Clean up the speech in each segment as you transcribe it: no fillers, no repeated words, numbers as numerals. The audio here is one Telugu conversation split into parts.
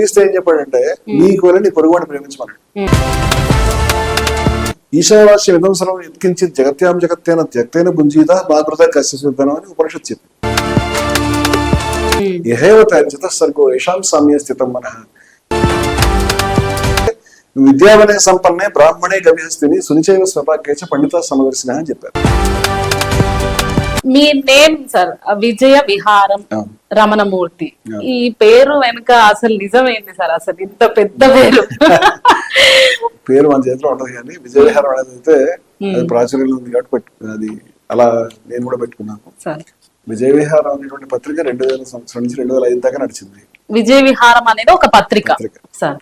ఏం చెప్పాడంటే నీకు వెళ్ళి నీ పొరుగువాడిని ప్రేమించమన్నాడు. ఈశావాస్య విధ్వంసనం ఎత్కించి జగత్యాం జగత్తేన త్యక్తేన భుంజీత బాకృత కశ్యసిద్ధనం అని ఉపనిషత్తు చెప్పి యహేవ త్యజిత సర్గో ఏషాం సామ్య స్థితం మనః విద్యావనే సంపన్నే బ్రాహ్మణే గవ్యస్తిని సునిచైవ స్వపాకేచ పండిత సమదర్శిన అని చెప్పారు. మీ నేమ్ సార్ విజయ విహారం రమణమూర్తి, ఈ పేరు వెనుక అసలు నిజమేంది సార్? అసలు ఇంత పెద్ద పేరు పేరు మన చేతిలో ఉండదు కానీ విజయ విహారం అనేది అయితే అది ప్రాచుర్యంలో ఉంది కాబట్టి అది అలా నేను కూడా పెట్టుకున్నాను. విజయ విహారం అనేటువంటి పత్రిక 2000 సంవత్సరం నుంచి 2005 దాకా నడిచింది. విజయ విహారం అనేది ఒక పత్రిక సార్.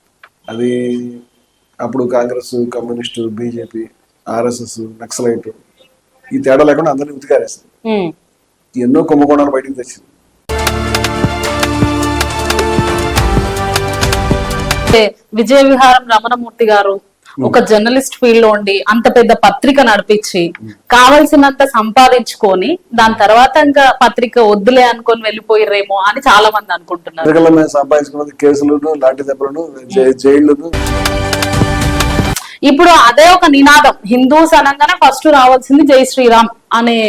అది అప్పుడు Congress, communist, BJP, RSS, naxalite ఈ తేడా లేకుండా అందరినీ ఉతికారేస్తుంది. ఎన్నో కుంభకోణాలు బయటకు తెచ్చింది. విజయ విహారం రమణమూర్తి గారు ఒక జర్నలిస్ట్ ఫీల్డ్ లో ఉండి అంత పెద్ద పత్రిక నడిపించి కావలసినంత సంపాదించుకొని దాని తర్వాత ఇంకా పత్రిక వద్దులే అనుకొని వెళ్ళిపోయిరేమో అని చాలా మంది అనుకుంటున్నారు. సంపాదించుకున్నది కేసులను, లాఠీ దెబ్బలను, జైళ్లను. ఇప్పుడు అదే ఒక నినాదం, హిందూస్ అనగానే ఫస్ట్ రావాల్సింది జై శ్రీరామ్ అనే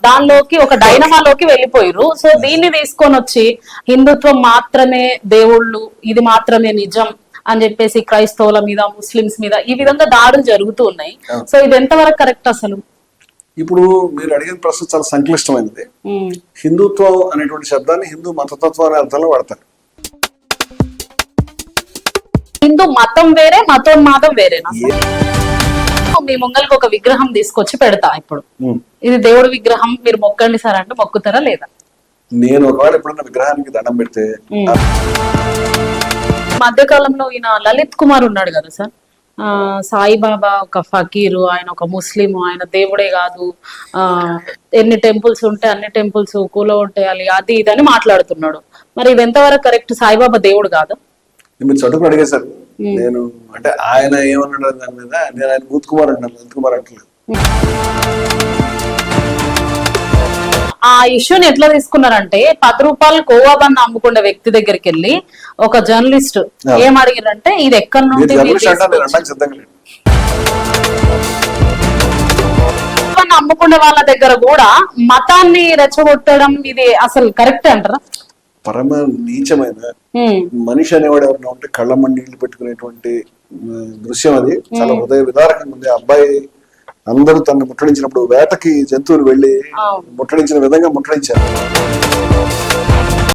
దానిలోకి ఒక డైనమాలోకి వెళ్ళిపోయారు. సో దీన్ని తీసుకొని వచ్చి హిందుత్వం మాత్రమే దేవుళ్ళు, ఇది మాత్రమే నిజం అని చెప్పేసి క్రైస్తవుల మీద, ముస్లింస్ మీద ఈ విధంగా దాడులు జరుగుతూ ఉన్నాయి. సో ఇది ఎంతవరకు కరెక్ట్ అసలు? ఇప్పుడు మీరు అడిగిన ప్రశ్న చాలా సంక్లిష్టమైనది. హిందుత్వం అనేటువంటి శబ్దాన్ని హిందూ మతతత్వం అనే అర్థంలో వాడతారు. హిందూ మతం వేరే, మతోన్మాదం వేరేనా? మీ ముంగల్కి ఒక విగ్రహం తీసుకొచ్చి పెడతా, ఇప్పుడు ఇది దేవుడి విగ్రహం, మీరు మొక్కండి సార్ అంటే మొక్కుతారా లేదా? నేను ఒకవేళ ఎప్పుడన్నా విగ్రహానికి దండం పెడితే, మధ్యకాలంలో ఈయన లలిత్ కుమార్ ఉన్నాడు కదా సార్, సాయిబాబా ఒక ఫకీరు, ఆయన ఒక ముస్లిం, ఆయన దేవుడే కాదు, ఎన్ని టెంపుల్స్ ఉంటే అన్ని టెంపుల్స్ కూలగొట్టేయాలి, అది ఇది అని మాట్లాడుతున్నాడు. మరి ఇది ఎంతవరకు కరెక్ట్? సాయిబాబా దేవుడు కాదు? మీరు చదువుకు అడిగేశారు. నేను అంటే ఆయన ఏమన్నాడు దాని మీద, నేను ఆయన బూత్ కుమార్ అంటాను, లలిత్ కుమార్ అంటలేదు. ఆ ఇష్యూని ఎట్లా తీసుకున్నారంటే 10 రూపాయలు కోవా బన్ అమ్ముకునే వ్యక్తి దగ్గరికి వెళ్ళి ఒక జర్నలిస్ట్ ఏం అడిగారంటే ఇది ఎక్కడి నుండి అమ్ముకునే వాళ్ళ దగ్గర కూడా మతాన్ని రెచ్చగొట్టడం, ఇది అసలు కరెక్ట్ అంటారా? పరమ నీచమైన మనిషి అనేవాడు ఎవరైనా ఉంటే కళ్ళ మండీళ్ళు పెట్టుకునేటువంటి దృశ్యం అది. చాలా హృదయ విదారకంగా ఉంది. అబ్బాయి అందరూ తనను ముట్టడించినప్పుడు వేటకి జంతువులు వెళ్లి ముట్టడించిన విధంగా ముట్టడించారు.